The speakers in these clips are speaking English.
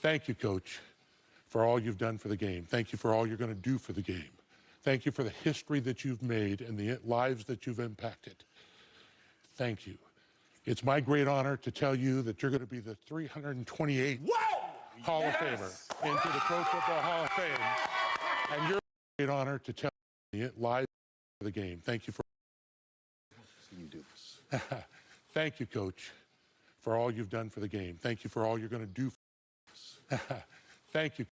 Thank you, Coach, for all you've done for the game. Thank you for all you're going to do for the game. Thank you for the history that you've made and the lives that you've impacted. Thank you. It's my great honor to tell you that you're going to be the 328th Hall of Famer into the Pro Football Hall of Fame. And you're a great honor to tell you the lives for the game. Thank you for you do this. Thank you, Coach, for all you've done for the game. Thank you for all you're going to do for us. Thank you.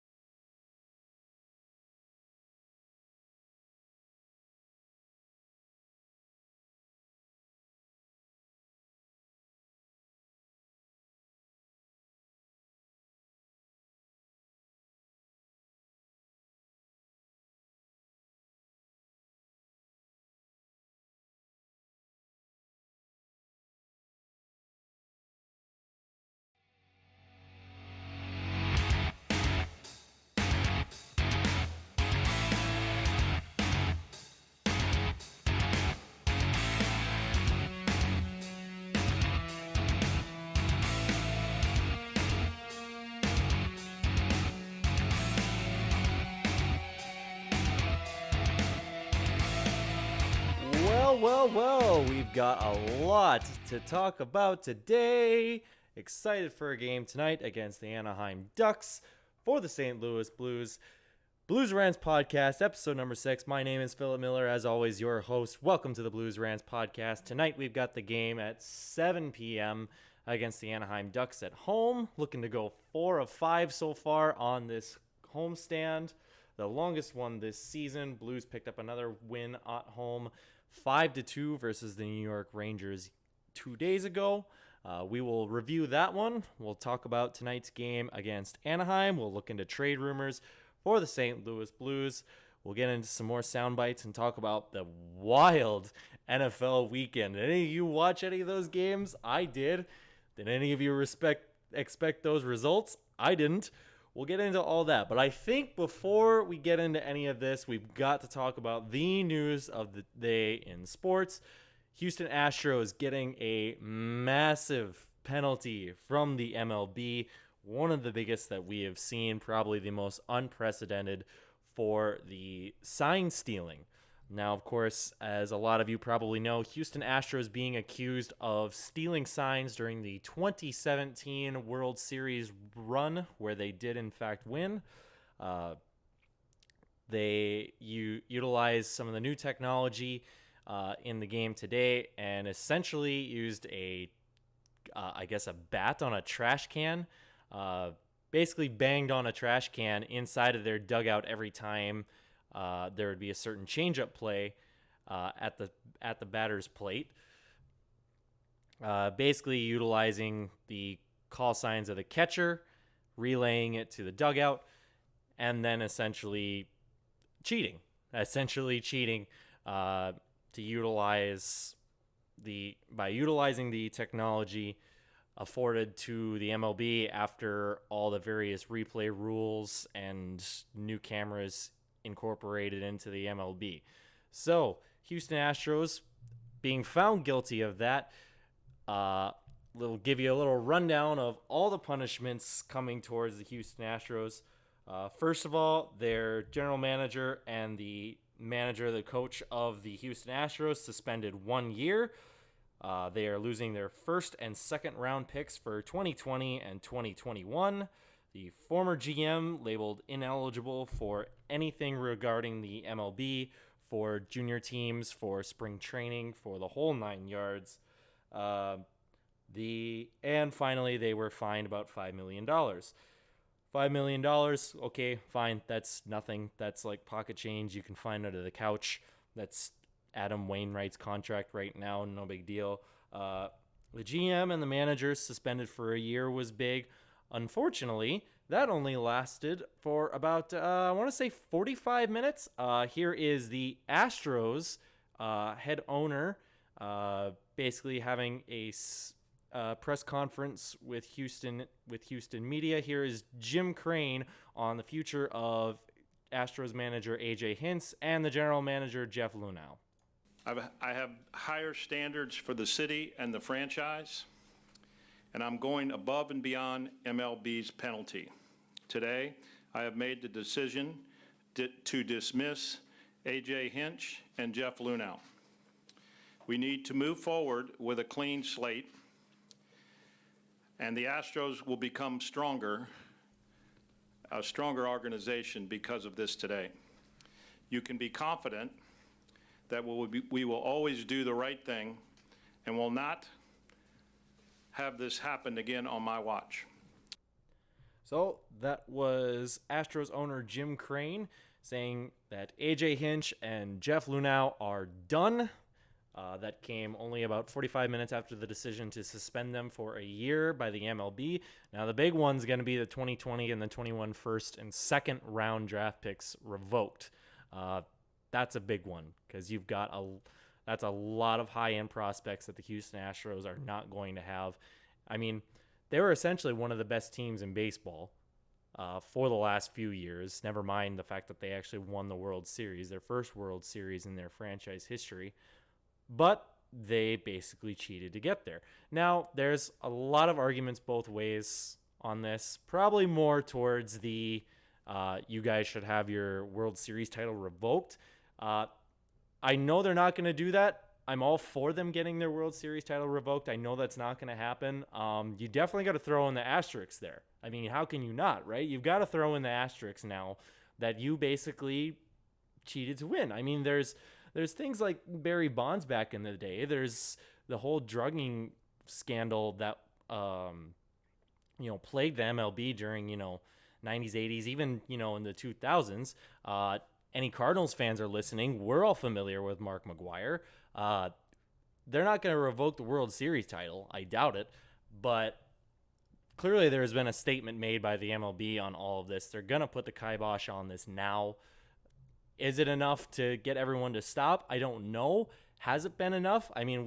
Well, we've got a lot to talk about today. Excited for a game tonight against the Anaheim Ducks for the St. Louis Blues. Blues Rants Podcast, episode number 6. My name is Philip Miller, as always, your host. Welcome to the Blues Rants Podcast. Tonight we've got the game at 7 p.m. against the Anaheim Ducks at home. Looking to go 4 of 5 so far on this homestand. The longest one this season. Blues picked up another win at home, 5-2 versus the New York Rangers 2 days ago. We will review that one. We'll talk about tonight's game against Anaheim. We'll look into trade rumors for the St. Louis Blues. We'll get into some more sound bites and talk about the wild NFL weekend. Did any of you watch any of those games? I did. Did any of you expect those results? I didn't. We'll get into all that. But I think before we get into any of this, we've got to talk about the news of the day in sports. Houston Astros getting a massive penalty from the MLB. One of the biggest that we have seen, probably the most unprecedented for the sign stealing. Now, of course, as a lot of you probably know, Houston Astros being accused of stealing signs during the 2017 World Series run, where they did, in fact, win. They utilized some of the new technology in the game today and essentially used a bat on a trash can. Basically banged on a trash can inside of their dugout every time there would be a certain changeup play at the batter's plate. Basically utilizing the call signs of the catcher, relaying it to the dugout, and then essentially cheating to utilize by utilizing the technology afforded to the MLB after all the various replay rules and new cameras incorporated into the MLB. So, Houston Astros being found guilty of that. We'll give you a little rundown of all the punishments coming towards the Houston Astros. First of all, their general manager and the coach of the Houston Astros suspended 1 year. They are losing their first and second round picks for 2020 and 2021. The former GM labeled ineligible for anything regarding the MLB, for junior teams, for spring training, for the whole 9 yards. And finally, they were fined about $5 million. $5 million, okay, fine. That's nothing. That's like pocket change you can find under the couch. That's Adam Wainwright's contract right now. No big deal. The GM and the manager suspended for a year was big. Unfortunately, that only lasted for about, 45 minutes. Here is the Astros head owner basically having a press conference with Houston media. Here is Jim Crane on the future of Astros manager AJ Hinch and the general manager Jeff Luhnow. I have higher standards for the city and the franchise, and I'm going above and beyond MLB's penalty. Today, I have made the decision to dismiss A.J. Hinch and Jeff Lunau. We need to move forward with a clean slate, and the Astros will become a stronger organization because of this today. You can be confident that we will always do the right thing and will not have this happen again on my watch. So that was Astros owner Jim Crane saying that AJ Hinch and Jeff Lunau are done. That came only about 45 minutes after the decision to suspend them for a year by the MLB. Now, the big one's going to be the 2020 and the 21 first and second round draft picks revoked. That's a big one because that's a lot of high-end prospects that the Houston Astros are not going to have. I mean, they were essentially one of the best teams in baseball for the last few years, never mind the fact that they actually won the World Series, their first World Series in their franchise history. But they basically cheated to get there. Now, there's a lot of arguments both ways on this, probably more towards the you guys should have your World Series title revoked. I know they're not going to do that. I'm all for them getting their World Series title revoked. I know that's not going to happen. You definitely got to throw in the asterisks there. I mean, how can you not, right? You've got to throw in the asterisks now that you basically cheated to win. I mean, there's things like Barry Bonds back in the day. There's the whole drugging scandal that plagued the MLB during 90s, 80s, even in the 2000s. Any Cardinals fans are listening, we're all familiar with Mark McGwire. They're not going to revoke the World Series title. I doubt it. But clearly there has been a statement made by the MLB on all of this. They're going to put the kibosh on this now. Is it enough to get everyone to stop? I don't know. Has it been enough? I mean,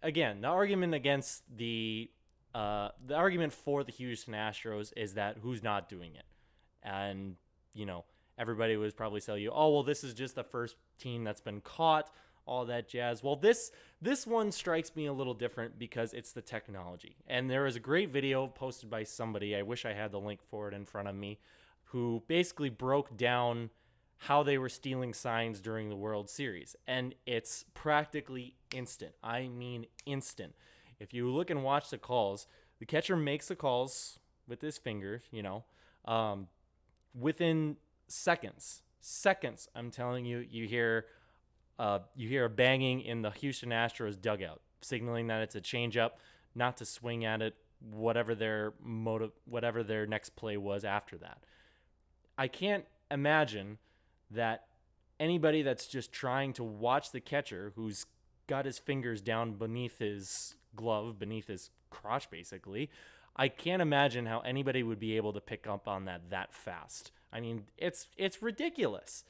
again, the argument against the argument for the Houston Astros is that who's not doing it. And, everybody was probably telling you, oh, well, this is just the first team that's been caught, all that jazz. Well, this one strikes me a little different because it's the technology. And there was a great video posted by somebody, I wish I had the link for it in front of me, who basically broke down how they were stealing signs during the World Series. And it's practically instant. I mean instant. If you look and watch the calls, the catcher makes the calls with his fingers, within seconds, I'm telling you, you hear a banging in the Houston Astros dugout, signaling that it's a changeup, not to swing at it, whatever their next play was after that. I can't imagine that anybody that's just trying to watch the catcher, who's got his fingers down beneath his glove, beneath his crotch, basically, I can't imagine how anybody would be able to pick up on that fast. I mean, it's ridiculous.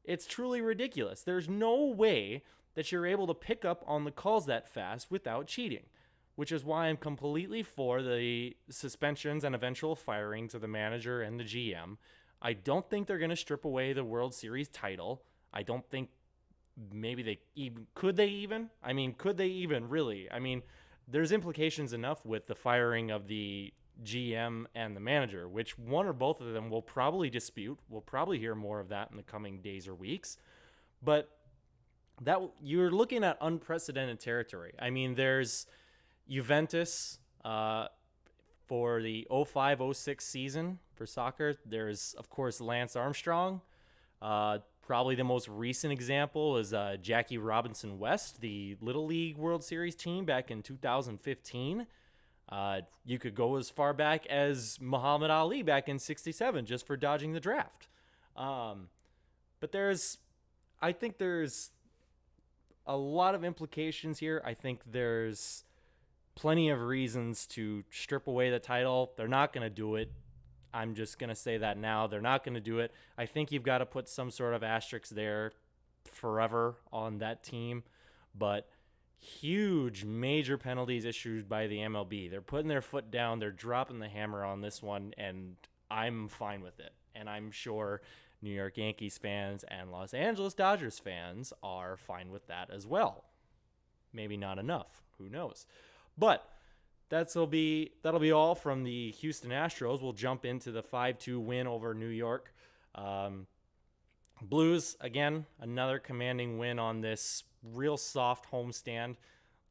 It's truly ridiculous. There's no way that you're able to pick up on the calls that fast without cheating, which is why I'm completely for the suspensions and eventual firings of the manager and the GM. I don't think they're going to strip away the World Series title. I don't think maybe they even could they even really? I mean, there's implications enough with the firing of the GM and the manager, which one or both of them will probably dispute. We'll probably hear more of that in the coming days or weeks. But that you're looking at unprecedented territory. I mean, there's Juventus for the 05-06 season for soccer. There's, of course, Lance Armstrong. Probably the most recent example is Jackie Robinson West, the Little League World Series team back in 2015. You could go as far back as Muhammad Ali back in 67 just for dodging the draft. But I think there's a lot of implications here. I think there's plenty of reasons to strip away the title. They're not going to do it. I'm just going to say that now. They're not going to do it. I think you've got to put some sort of asterisk there forever on that team. But huge major penalties issued by the MLB. They're putting their foot down. They're dropping the hammer on this one, and I'm fine with it. And I'm sure New York Yankees fans and Los Angeles Dodgers fans are fine with that as well. Maybe not enough. Who knows? But that'll be all from the Houston Astros. We'll jump into the 5-2 win over New York. Blues, again, another commanding win on this real soft homestand.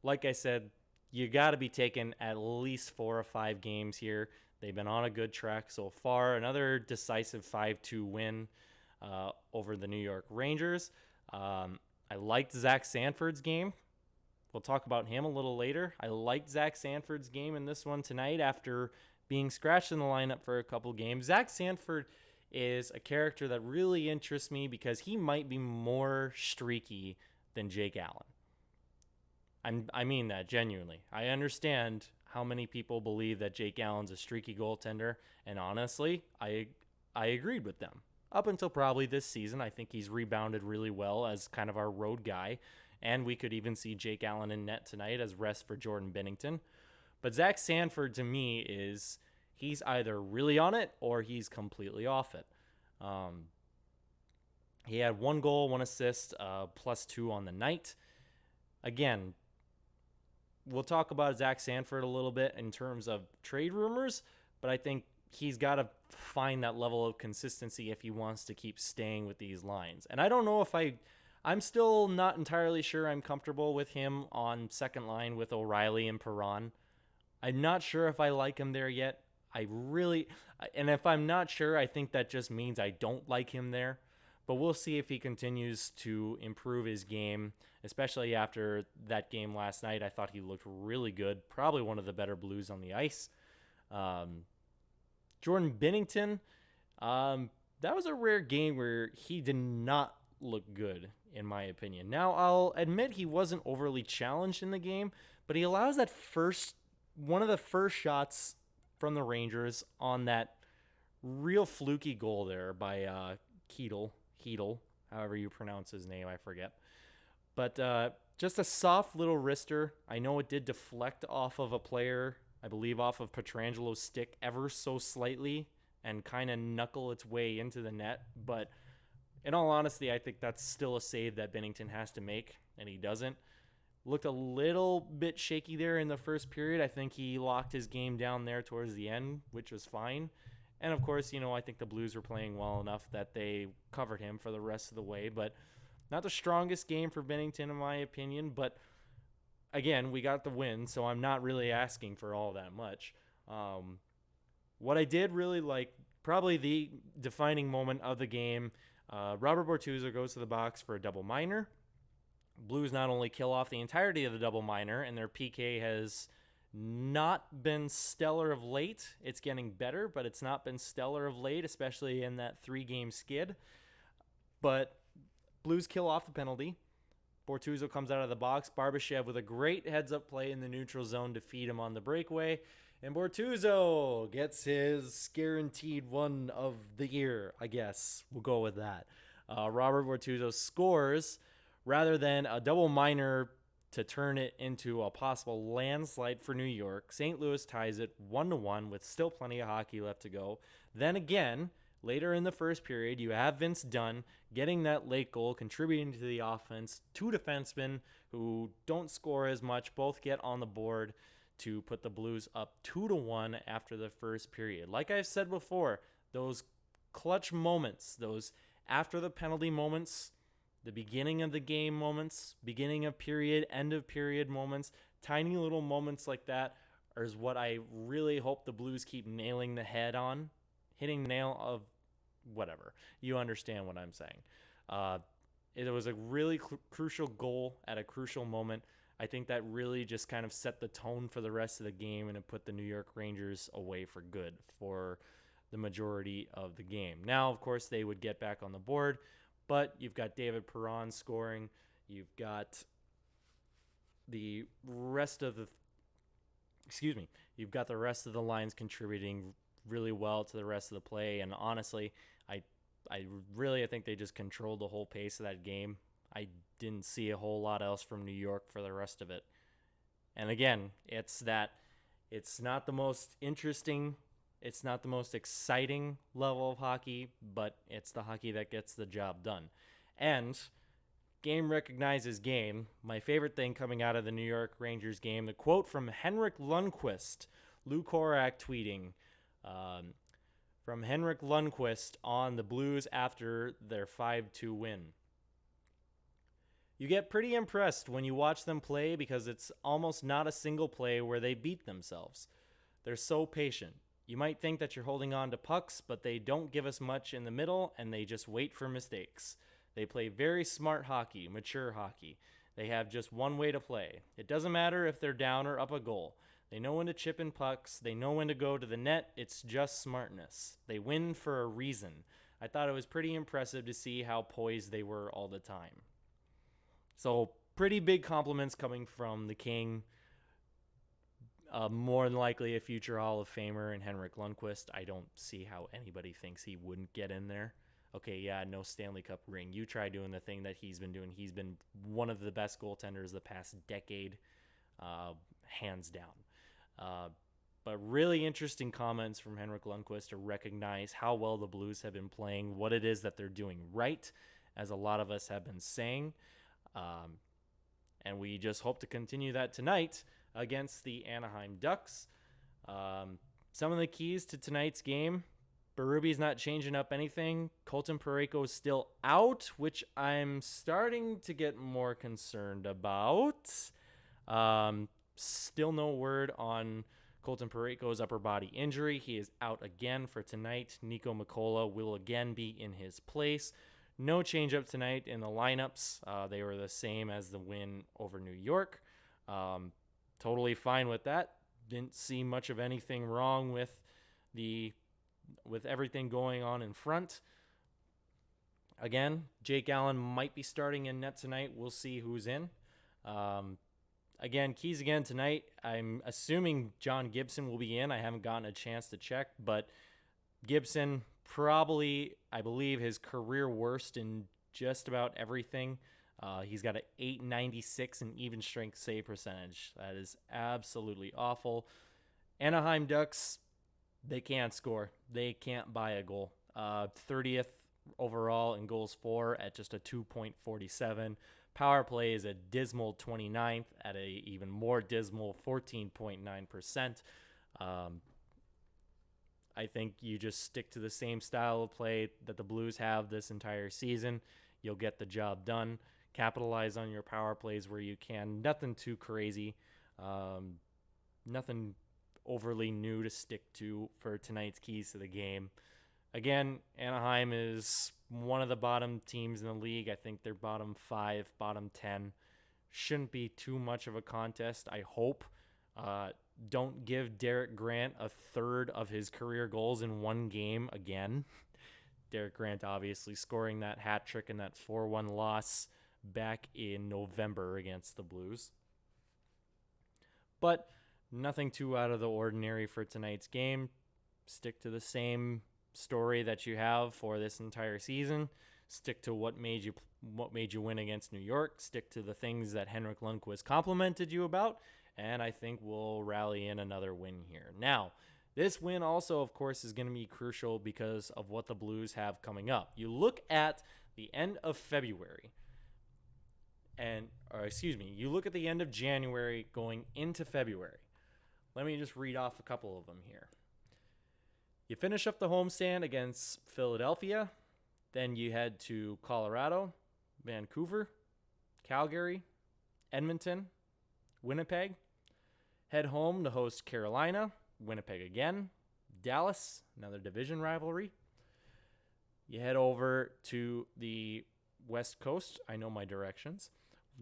Like I said, you got to be taking at least 4 or 5 games here. They've been on a good track so far. Another decisive 5-2 win over the New York Rangers. I liked Zach Sanford's game. We'll talk about him a little later. I liked Zach Sanford's game in this one tonight after being scratched in the lineup for a couple games. Zach Sanford is a character that really interests me because he might be more streaky than Jake Allen. I mean that genuinely. I understand how many people believe that Jake Allen's a streaky goaltender, and honestly, I agreed with them. Up until probably this season, I think he's rebounded really well as kind of our road guy, and we could even see Jake Allen in net tonight as rest for Jordan Binnington. But Zach Sanford, to me, he's either really on it or he's completely off it. He had 1 goal, 1 assist, +2 on the night. Again, we'll talk about Zach Sanford a little bit in terms of trade rumors, but I think he's got to find that level of consistency if he wants to keep staying with these lines. And I don't know if I'm still not entirely sure I'm comfortable with him on second line with O'Reilly and Perron. I'm not sure if I like him there yet. And if I'm not sure, I think that just means I don't like him there. But we'll see if he continues to improve his game, especially after that game last night. I thought he looked really good, probably one of the better Blues on the ice. Jordan Binnington, that was a rare game where he did not look good, in my opinion. Now, I'll admit he wasn't overly challenged in the game, but he allows one of the first shots from the Rangers on that real fluky goal there by Heedle, however you pronounce his name, I forget. But just a soft little wrister. I know it did deflect off of a player, I believe off of Petrangelo's stick ever so slightly and kind of knuckle its way into the net. But in all honesty, I think that's still a save that Binnington has to make, and he doesn't. Looked a little bit shaky there in the first period. I think he locked his game down there towards the end, which was fine. And of course, I think the Blues were playing well enough that they covered him for the rest of the way. But not the strongest game for Binnington, in my opinion. But again, we got the win, so I'm not really asking for all that much. What I did really like, probably the defining moment of the game, Robert Bortuzzo goes to the box for a double minor. Blues not only kill off the entirety of the double minor, and their PK has not been stellar of late. It's getting better, but it's not been stellar of late, especially in that 3-game skid. But Blues kill off the penalty. Bortuzzo comes out of the box. Barbashev with a great heads-up play in the neutral zone to feed him on the breakaway. And Bortuzzo gets his guaranteed one of the year, I guess. We'll go with that. Robert Bortuzzo scores rather than a double minor to turn it into a possible landslide for New York. St. Louis ties it 1-1 with still plenty of hockey left to go. Then again, later in the first period, you have Vince Dunn getting that late goal, contributing to the offense. 2 defensemen who don't score as much, both get on the board to put the Blues up 2-1 after the first period. Like I've said before, those clutch moments, those after the penalty moments, the beginning of the game moments, beginning of period, end of period moments, tiny little moments like that is what I really hope the Blues keep nailing the head on, hitting the nail of whatever. You understand what I'm saying. It was a really crucial goal at a crucial moment. I think that really just kind of set the tone for the rest of the game, and it put the New York Rangers away for good for the majority of the game. Now, of course, they would get back on the board, but you've got David Perron scoring. You've got the rest of the you've got the rest of the lines contributing really well to the rest of the play. And honestly, I think they just controlled the whole pace of that game. I didn't see a whole lot else from New York for the rest of it. And again, it's not the most interesting, it's not the most exciting level of hockey, but it's the hockey that gets the job done. And game recognizes game. My favorite thing coming out of the New York Rangers game, the quote from Henrik Lundqvist, Lou Korak tweeting, from Henrik Lundqvist on the Blues after their 5-2 win. You get pretty impressed when you watch them play because it's almost not a single play where they beat themselves. They're so patient. You might think that you're holding on to pucks, but they don't give us much in the middle, and they just wait for mistakes. They play very smart hockey, mature hockey. They have just one way to play. It doesn't matter if they're down or up a goal. They know when to chip in pucks. They know when to go to the net. It's just smartness. They win for a reason. I thought it was pretty impressive to see how poised they were all the time. So pretty big compliments coming from the King. More than likely a future Hall of Famer in Henrik Lundqvist. I don't see how anybody thinks he wouldn't get in there. Okay, yeah, no Stanley Cup ring. You try doing the thing that he's been doing. He's been one of the best goaltenders the past decade, hands down. But really interesting comments from Henrik Lundqvist to recognize how well the Blues have been playing, what it is that they're doing right, as a lot of us have been saying. And we just hope to continue that tonight against the Anaheim Ducks. Some of the keys to tonight's game: Berube's not changing up anything. Colton Parayko is still out, which I'm starting to get more concerned about. Still no word on Colton Parayko's upper body injury. He is out again for tonight. Nico Mikkola will again be in his place. No change up tonight in the lineups. They were the same as the win over New York. Totally fine with that. Didn't see much of anything wrong with everything going on in front. Again, Jake Allen might be starting in net tonight. We'll see who's in. Again, keys again tonight. I'm assuming John Gibson will be in. I haven't gotten a chance to check, but Gibson probably, I believe, his career worst in just about everything. He's got an .896 in even strength save percentage. That is absolutely awful. Anaheim Ducks, they can't score. They can't buy a goal. 30th overall in goals for at just a 2.47. Power play is a dismal 29th at a even more dismal 14.9%. I think you just stick to the same style of play that the Blues have this entire season. You'll get the job done. Capitalize on your power plays where you can. Nothing too crazy. Nothing overly new to stick to for tonight's keys to the game. Again, Anaheim is one of the bottom teams in the league. I think they're bottom 5, bottom 10. Shouldn't be too much of a contest, I hope. Don't give Derek Grant a third of his career goals in one game again. Derek Grant obviously scoring that hat trick in that 4-1 loss back in November against the Blues. But nothing too out of the ordinary for tonight's game. Stick to the same story that you have for this entire season. Stick to what made you win against New York. Stick to the things that Henrik Lundqvist complimented you about, and I think we'll rally in another win here. Now, this win also, of course, is going to be crucial because of what the Blues have coming up. You look at the end of February, you look at the end of January going into February. Let me just read off a couple of them here. You finish up the homestand against Philadelphia. Then you head to Colorado, Vancouver, Calgary, Edmonton, Winnipeg. Head home to host Carolina, Winnipeg again, Dallas, another division rivalry. You head over to the West Coast. I know my directions.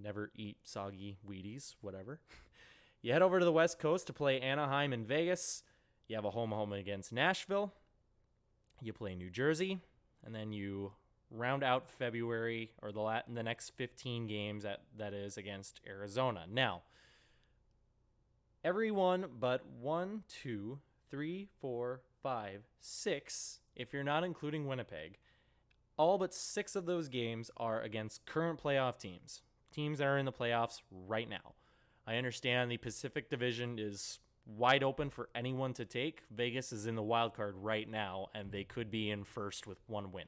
Never eat soggy Wheaties, whatever. You head over to the West Coast to play Anaheim and Vegas. You have a home against Nashville. You play New Jersey. And then you round out February, or the next 15 games that is against Arizona. Now, everyone but 1, 2, 3, 4, 5, 6, if you're not including Winnipeg, all but 6 of those games are against current playoff teams. Teams that are in the playoffs right now. I understand the Pacific Division is wide open for anyone to take. Vegas is in the wild card right now, and they could be in first with one win.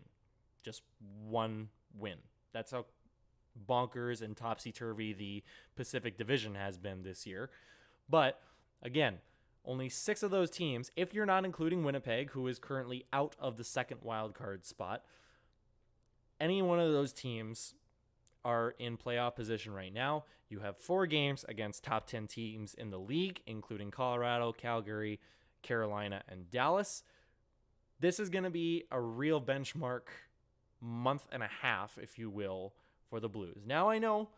Just one win. That's how bonkers and topsy-turvy the Pacific Division has been this year. But again, only 6 of those teams, if you're not including Winnipeg, who is currently out of the second wild card spot, any one of those teams are in playoff position right now. You have 4 games against top 10 teams in the league, including Colorado, Calgary, Carolina, and Dallas. This is going to be a real benchmark month and a half, if you will, for the Blues. Now I know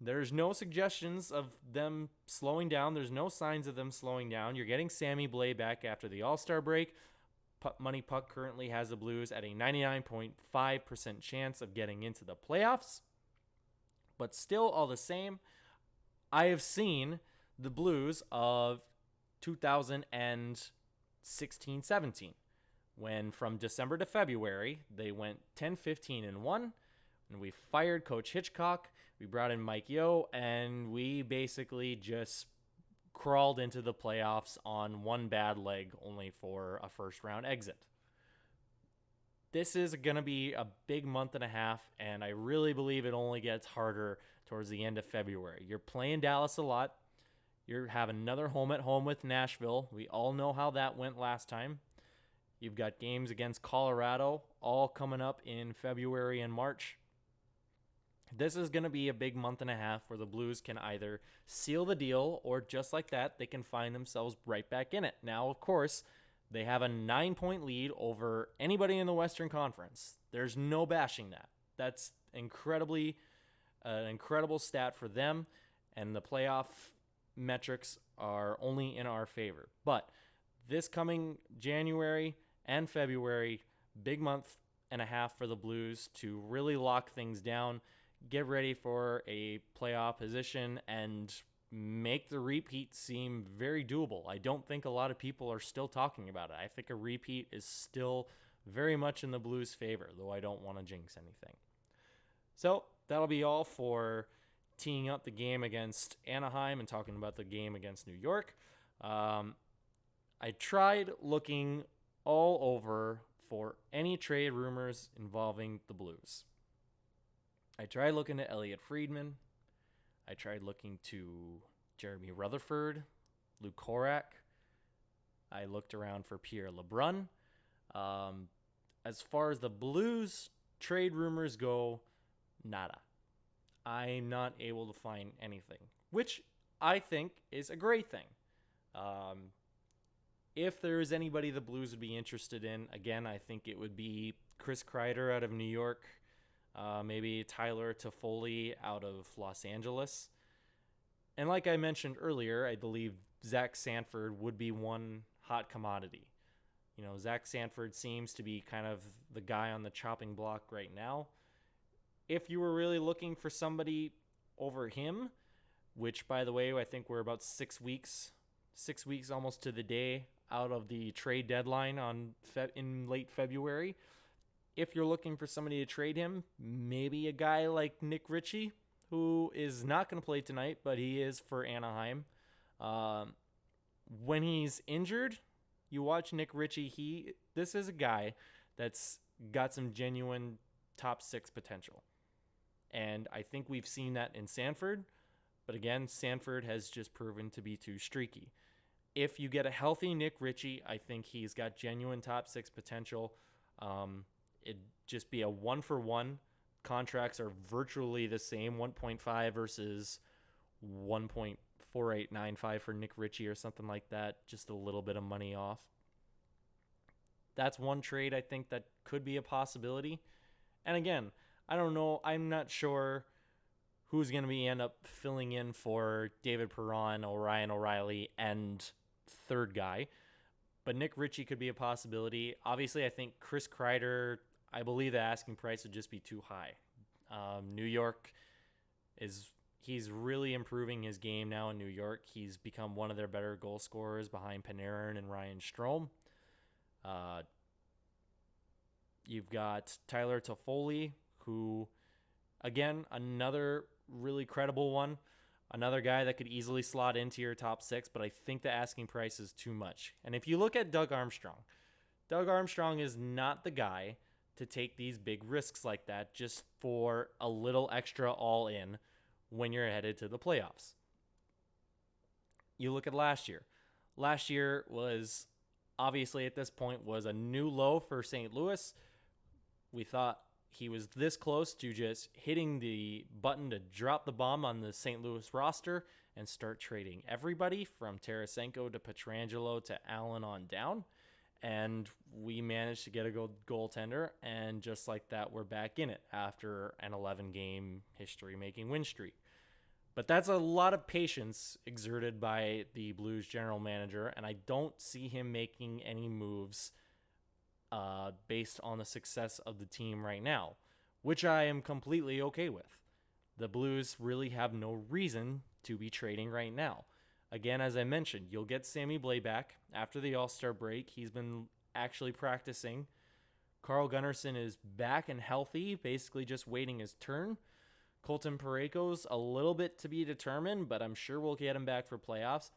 there's no suggestions of them slowing down. There's no signs of them slowing down. You're getting Sammy Blais back after the All-Star break. Money Puck currently has the Blues at a 99.5% chance of getting into the playoffs. But still, all the same, I have seen the Blues of 2016-17, when from December to February, they went 10-15-1, and we fired Coach Hitchcock, we brought in Mike Yeo, and we basically just crawled into the playoffs on one bad leg only for a first-round exit. This is going to be a big month and a half, and I really believe it only gets harder towards the end of February. You're playing Dallas a lot. You have another home-at-home with Nashville. We all know how that went last time. You've got games against Colorado all coming up in February and March. This is going to be a big month and a half where the Blues can either seal the deal or just like that, they can find themselves right back in it. Now, of course, they have a 9-point lead over anybody in the Western Conference. There's no bashing that. That's an incredible stat for them, and the playoff metrics are only in our favor. But this coming January and February, big month and a half for the Blues to really lock things down, get ready for a playoff position, and make the repeat seem very doable. I don't think a lot of people are still talking about it. I think a repeat is still very much in the Blues' favor, though I don't want to jinx anything. So that'll be all for teeing up the game against Anaheim and talking about the game against New York. I tried looking all over for any trade rumors involving the Blues. I tried looking at Elliot Friedman. I tried looking to Jeremy Rutherford, Luke Korak. I looked around for Pierre LeBrun. As far as the Blues trade rumors go, nada. I'm not able to find anything, which I think is a great thing. If there is anybody the Blues would be interested in, again, I think it would be Chris Kreider out of New York, maybe Tyler Toffoli out of Los Angeles. And like I mentioned earlier, I believe Zach Sanford would be one hot commodity. You know, Zach Sanford seems to be kind of the guy on the chopping block right now. If you were really looking for somebody over him, which, by the way, I think we're about 6 weeks almost to the day out of the trade deadline in late February. If you're looking for somebody to trade him, maybe a guy like Nick Ritchie, who is not going to play tonight, but he is for Anaheim. When he's injured, you watch Nick Ritchie. This is a guy that's got some genuine top 6 potential. And I think we've seen that in Sanford. But again, Sanford has just proven to be too streaky. If you get a healthy Nick Ritchie, I think he's got genuine top 6 potential. It'd just be a 1-for-1. Contracts are virtually the same, 1.5 versus 1.4895 for Nick Ritchie or something like that, just a little bit of money off. That's one trade I think that could be a possibility. And again, I don't know, I'm not sure who's going to end up filling in for David Perron, Ryan O'Reilly, and third guy. But Nick Ritchie could be a possibility. Obviously, I think Chris Kreider, I believe the asking price would just be too high. New York he's really improving his game now in New York. He's become one of their better goal scorers behind Panarin and Ryan Strome. You've got Tyler Toffoli, who, again, another really credible one. Another guy that could easily slot into your top 6, but I think the asking price is too much. And if you look at Doug Armstrong is not the guy to take these big risks like that just for a little extra all in when you're headed to the playoffs. You look at last year. Last year was obviously at this point was a new low for St. Louis. We thought he was this close to just hitting the button to drop the bomb on the St. Louis roster and start trading everybody from Tarasenko to Pietrangelo to Allen on down. And we managed to get a goaltender, and just like that, we're back in it after an 11-game history-making win streak. But that's a lot of patience exerted by the Blues general manager, and I don't see him making any moves based on the success of the team right now, which I am completely okay with. The Blues really have no reason to be trading right now. Again, as I mentioned, you'll get Sammy Blais back after the All-Star break. He's been actually practicing. Carl Gunnarsson is back and healthy, basically just waiting his turn. Colton Parayko's a little bit to be determined, but I'm sure we'll get him back for playoffs.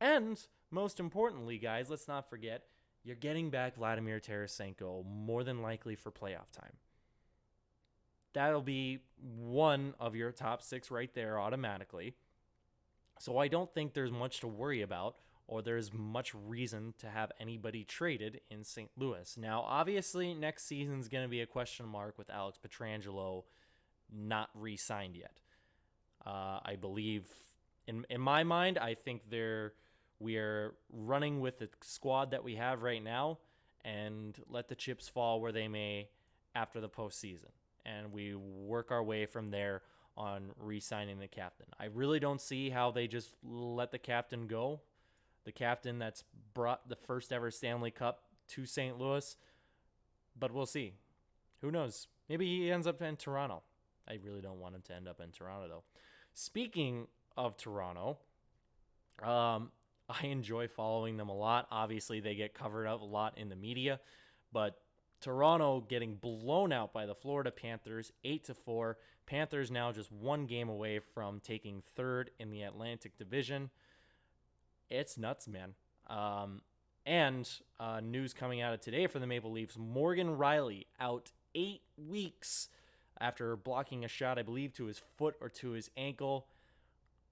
And most importantly, guys, let's not forget, you're getting back Vladimir Tarasenko more than likely for playoff time. That'll be one of your top 6 right there automatically. So I don't think there's much to worry about, or there's much reason to have anybody traded in St. Louis. Now, obviously, next season's going to be a question mark with Alex Pietrangelo not re-signed yet. I believe, in my mind, I think we are running with the squad that we have right now and let the chips fall where they may after the postseason. And we work our way from there on re-signing the captain. I really don't see how they just let the captain go. The captain that's brought the first ever Stanley Cup to St. Louis. But we'll see. Who knows? Maybe he ends up in Toronto. I really don't want him to end up in Toronto, though. Speaking of Toronto, I enjoy following them a lot. Obviously, they get covered up a lot in the media. But Toronto getting blown out by the Florida Panthers, 8-4. Panthers now just 1 game away from taking 3rd in the Atlantic Division. It's nuts, man. And news coming out of today for the Maple Leafs, Morgan Rielly out 8 weeks after blocking a shot, I believe, to his foot or to his ankle.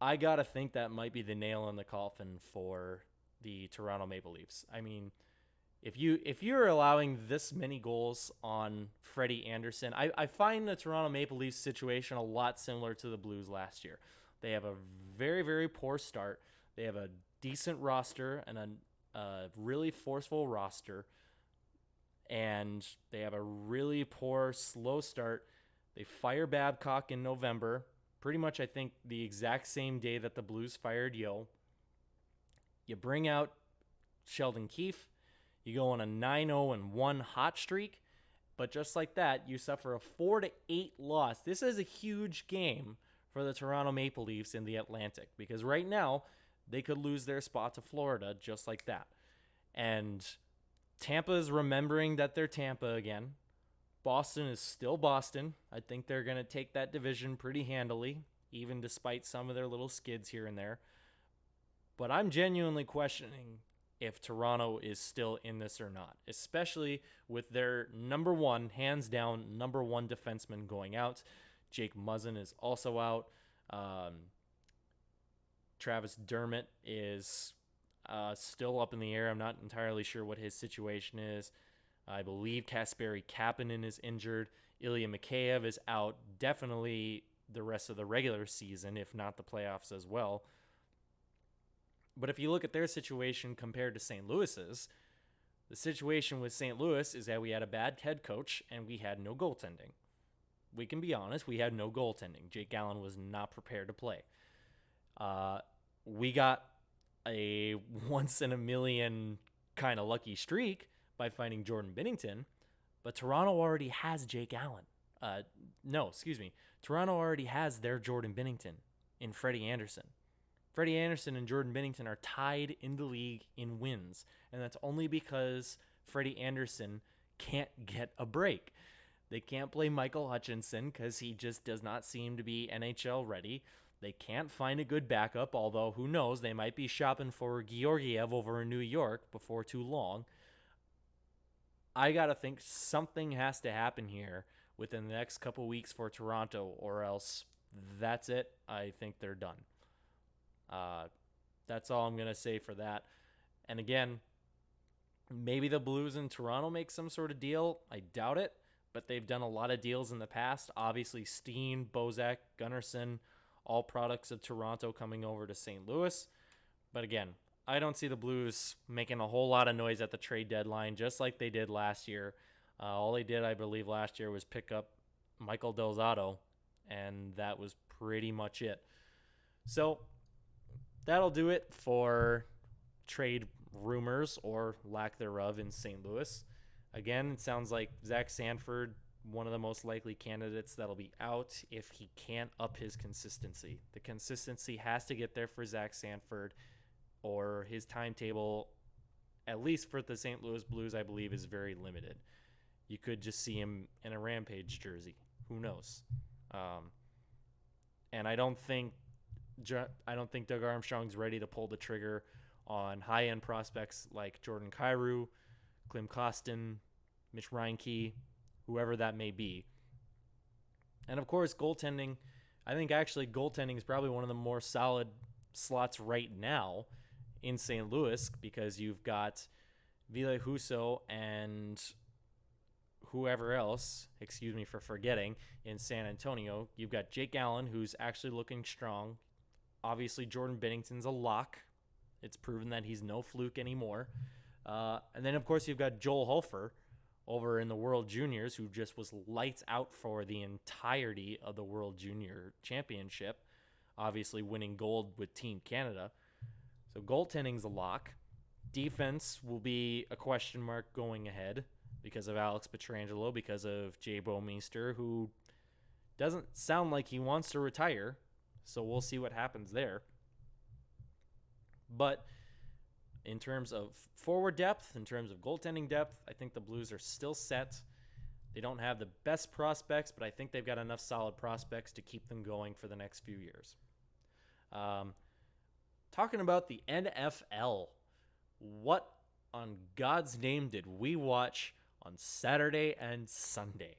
I got to think that might be the nail in the coffin for the Toronto Maple Leafs. I mean, if you're allowing this many goals on Freddie Anderson, I find the Toronto Maple Leafs situation a lot similar to the Blues last year. They have a very, very poor start. They have a decent roster and a really forceful roster. And they have a really poor, slow start. They fire Babcock in November. Pretty much, I think, the exact same day that the Blues fired Yo. You bring out Sheldon Keefe. You go on a 9-0-1 hot streak, but just like that, you suffer a 4-8 loss. This is a huge game for the Toronto Maple Leafs in the Atlantic, because right now they could lose their spot to Florida just like that. And Tampa is remembering that they're Tampa again. Boston is still Boston. I think they're going to take that division pretty handily, even despite some of their little skids here and there. But I'm genuinely questioning if Toronto is still in this or not, especially with their hands down, number one defenseman going out. Jake Muzzin is also out. Travis Dermott is still up in the air. I'm not entirely sure what his situation is. I believe Kasperi Kapanen is injured. Ilya Mikheyev is out definitely the rest of the regular season, if not the playoffs as well. But if you look at their situation compared to St. Louis's, the situation with St. Louis is that we had a bad head coach and we had no goaltending. We can be honest, we had no goaltending. Jake Allen was not prepared to play. We got a once-in-a-million kind of lucky streak by finding Jordan Binnington, but Toronto already has Jake Allen. Toronto already has their Jordan Binnington in Freddie Anderson. Freddie Anderson and Jordan Binnington are tied in the league in wins, and that's only because Freddie Anderson can't get a break. They can't play Michael Hutchinson because he just does not seem to be NHL ready. They can't find a good backup, although who knows, they might be shopping for Georgiev over in New York before too long. I got to think something has to happen here within the next couple weeks for Toronto, or else that's it. I think they're done. That's all I'm going to say for that. And again, maybe the Blues in Toronto make some sort of deal. I doubt it, but they've done a lot of deals in the past. Obviously, Steen, Bozak, Gunnarsson, all products of Toronto coming over to St. Louis. But again, I don't see the Blues making a whole lot of noise at the trade deadline, just like they did last year. All they did, I believe, last year was pick up Michael Del Zotto, and that was pretty much it. So that'll do it for trade rumors or lack thereof in St. Louis. Again, it sounds like Zach Sanford, one of the most likely candidates that'll be out if he can't up his consistency. The consistency has to get there for Zach Sanford, or his timetable, at least for the St. Louis Blues, I believe, is very limited. You could just see him in a Rampage jersey. Who knows? And I don't think Doug Armstrong's ready to pull the trigger on high-end prospects like Jordan Kyrou, Klim Kostin, Mitch Reinke, whoever that may be. And of course, goaltending. I think actually goaltending is probably one of the more solid slots right now in St. Louis, because you've got Ville Husso and whoever else, excuse me for forgetting, in San Antonio. You've got Jake Allen, who's actually looking strong. Obviously, Jordan Binnington's a lock. It's proven that he's no fluke anymore. And then, of course, you've got Joel Hofer over in the World Juniors, who just was lights out for the entirety of the World Junior Championship, obviously winning gold with Team Canada. So goaltending's a lock. Defense will be a question mark going ahead because of Alex Pietrangelo, because of Jay Bouwmeester, who doesn't sound like he wants to retire. So we'll see what happens there. But in terms of forward depth, in terms of goaltending depth, I think the Blues are still set. They don't have the best prospects, but I think they've got enough solid prospects to keep them going for the next few years. Talking about the NFL, what on God's name did we watch on Saturday and Sunday?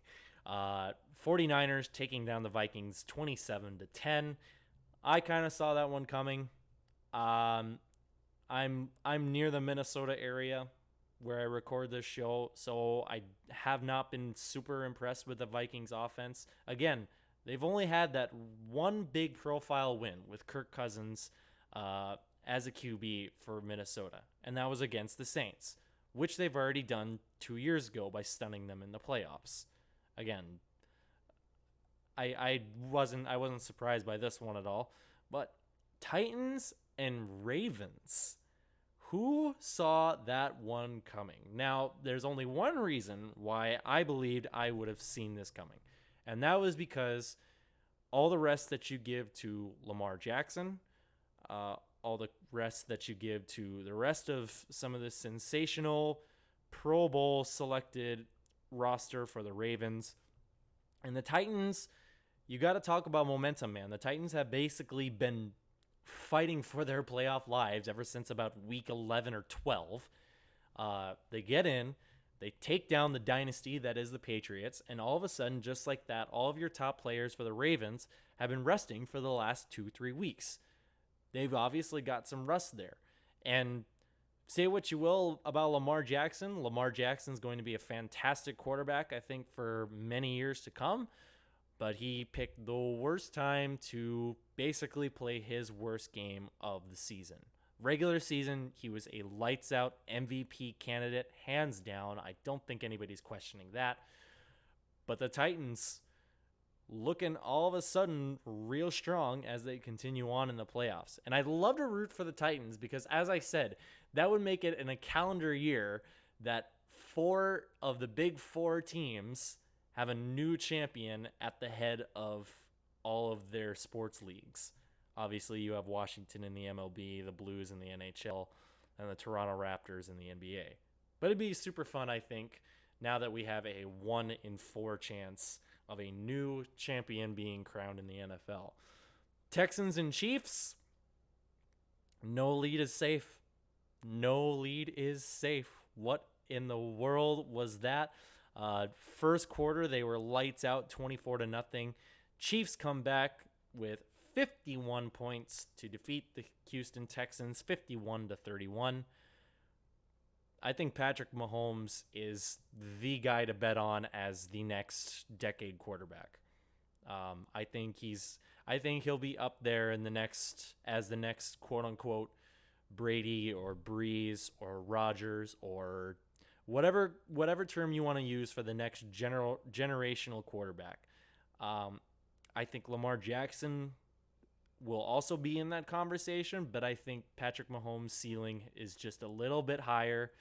49ers taking down the Vikings 27-10. I kind of saw that one coming. I'm near the Minnesota area where I record this show, so I have not been super impressed with the Vikings offense. Again, they've only had that one big profile win with Kirk Cousins as a QB for Minnesota, and that was against the Saints, which they've already done 2 years ago by stunning them in the playoffs. Again, I wasn't surprised by this one at all, but Titans and Ravens, who saw that one coming? Now, there's only one reason why I believed I would have seen this coming, and that was because all the rest that you give to Lamar Jackson, all the rest that you give to the rest of some of the sensational Pro Bowl selected roster for the Ravens. And the Titans, you got to talk about momentum, man. The Titans have basically been fighting for their playoff lives ever since about week 11 or 12. They get in, they take down the dynasty that is the Patriots, and all of a sudden, just like that, all of your top players for the Ravens have been resting for the last 2-3 weeks. They've obviously got some rust there. And say what you will about Lamar Jackson. Lamar Jackson's going to be a fantastic quarterback, I think, for many years to come. But he picked the worst time to basically play his worst game of the season. Regular season, he was a lights-out MVP candidate, hands down. I don't think anybody's questioning that. But the Titans looking all of a sudden real strong as they continue on in the playoffs. And I'd love to root for the Titans because, as I said, that would make it in a calendar year that 4 of the big 4 teams have a new champion at the head of all of their sports leagues. Obviously, you have Washington in the MLB, the Blues in the NHL, and the Toronto Raptors in the NBA. But it'd be super fun, I think, now that we have a 1 in 4 chance of a new champion being crowned in the NFL. Texans and Chiefs, no lead is safe. No lead is safe. What in the world was that? First quarter, they were lights out, 24-0. Chiefs come back with 51 points to defeat the Houston Texans, 51-31. I think Patrick Mahomes is the guy to bet on as the next decade quarterback. I think he'll be up there in the next quote unquote Brady or Breeze or Rodgers or whatever term you want to use for the next generational quarterback. I think Lamar Jackson will also be in that conversation, but I think Patrick Mahomes' ceiling is just a little bit higher.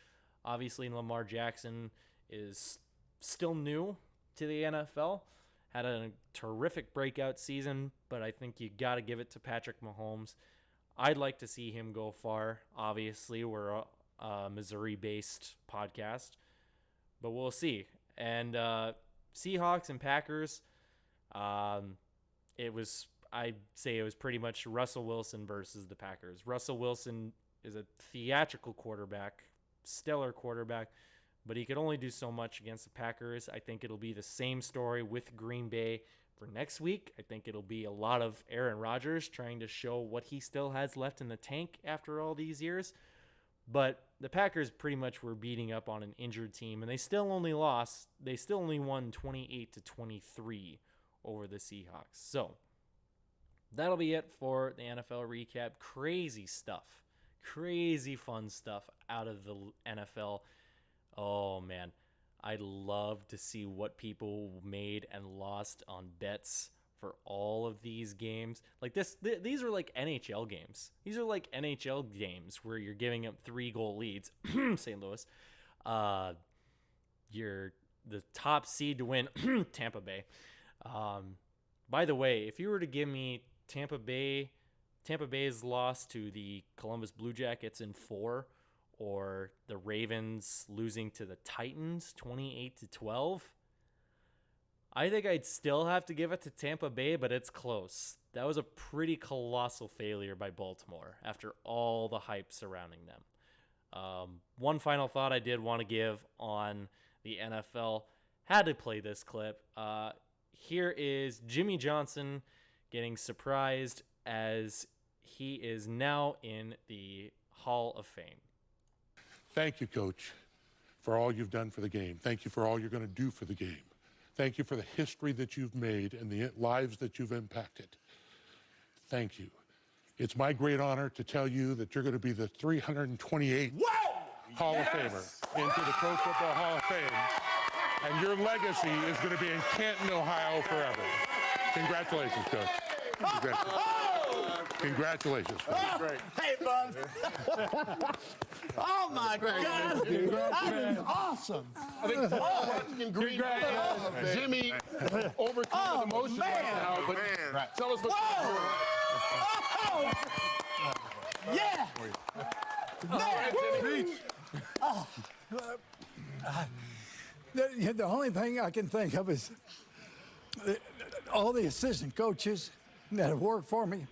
Obviously, Lamar Jackson is still new to the NFL, had a terrific breakout season, but I think you got to give it to Patrick Mahomes. I'd like to see him go far. Obviously, we're a Missouri-based podcast, but we'll see. And Seahawks and Packers, I'd say it was pretty much Russell Wilson versus the Packers. Russell Wilson is a theatrical quarterback, stellar quarterback, but he could only do so much against the Packers. I think it'll be the same story with Green Bay for next week. I think it'll be a lot of Aaron Rodgers trying to show what he still has left in the tank after all these years. But the Packers pretty much were beating up on an injured team, and they still only won 28-23 over the Seahawks. So that'll be it for the NFL recap. Crazy stuff. Crazy fun stuff out of the NFL. Oh, man. I'd love to see what people made and lost on bets for all of these games. Like these are like NHL games. These are like NHL games where you're giving up 3-goal leads. St. Louis. You're the top seed to win. Tampa Bay. By the way, if you were to give me Tampa Bay's loss to the Columbus Blue Jackets in 4, or the Ravens losing to the Titans 28-12, I think I'd still have to give it to Tampa Bay, but it's close. That was a pretty colossal failure by Baltimore after all the hype surrounding them. One final thought I did want to give on the NFL. Had to play this clip. Here is Jimmy Johnson getting surprised as he is now in the Hall of Fame. Thank you, Coach, for all you've done for the game. Thank you for all you're going to do for the game. Thank you for the history that you've made and the lives that you've impacted. Thank you. It's my great honor to tell you that you're going to be the 328th Hall of Famer into the Pro Football Hall of Fame. And your legacy is going to be in Canton, Ohio forever. Congratulations, Coach. Congratulations, Coach. Great. Hey, bud. Oh, my God. That is awesome. I think Jimmy overcame the emotions right now, but tell us what Oh! Yeah! The only thing I can think of is all the assistant coaches that have worked for me,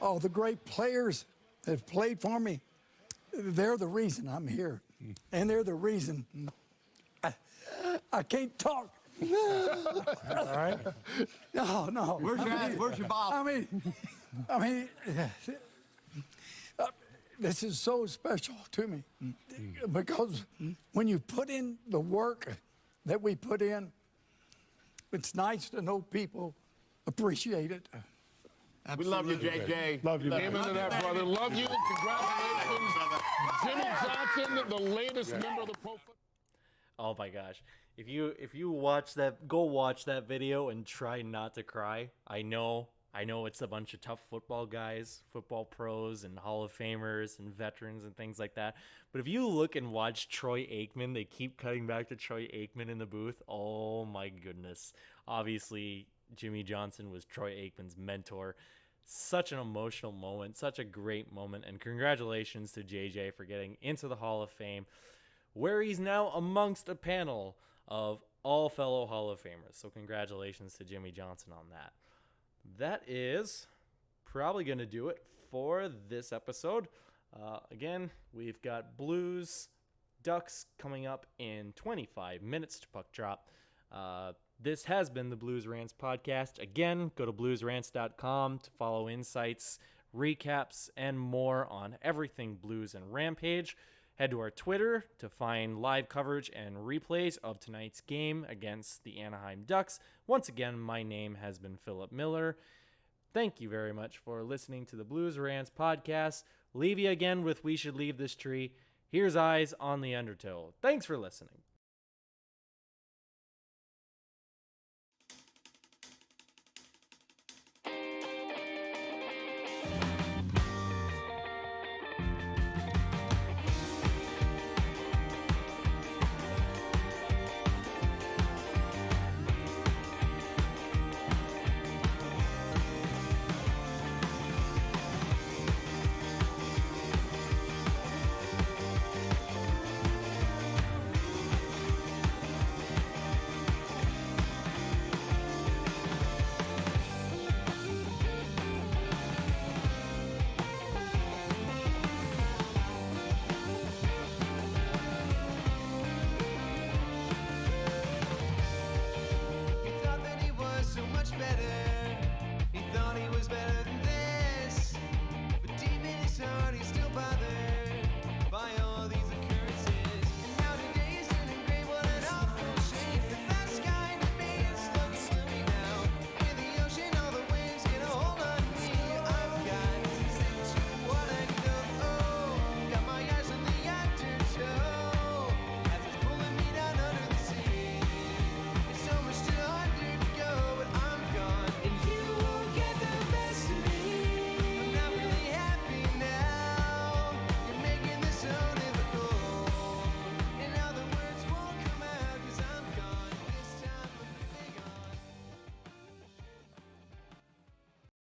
all the great players that have played for me. They're the reason I'm here, and they're the reason I can't talk. All right. No. Where's your boss? I mean, this is so special to me because when you put in the work that we put in, it's nice to know people appreciate it. We love you, JJ. Love you, man. Amen to that, brother. Love you. Congratulations. Jimmy Johnson, the latest member of the Pro Football. Oh my gosh. If you watch that, go watch that video and try not to cry. I know it's a bunch of tough football guys, football pros and Hall of Famers and veterans and things like that. But if you look and watch Troy Aikman, they keep cutting back to Troy Aikman in the booth. Oh my goodness. Obviously, Jimmy Johnson was Troy Aikman's mentor. Such an emotional moment, such a great moment, and congratulations to JJ for getting into the Hall of Fame, where he's now amongst a panel of all fellow Hall of Famers. So congratulations to Jimmy Johnson on that. That is probably going to do it for this episode. Again, we've got Blues, Ducks coming up in 25 minutes to puck drop. This has been the Blues Rants podcast. Again, go to bluesrants.com to follow insights, recaps, and more on everything Blues and Rampage. Head to our Twitter to find live coverage and replays of tonight's game against the Anaheim Ducks. Once again, my name has been Philip Miller. Thank you very much for listening to the Blues Rants podcast. Leave you again with We Should Leave This Tree. Here's Eyes on the Undertow. Thanks for listening.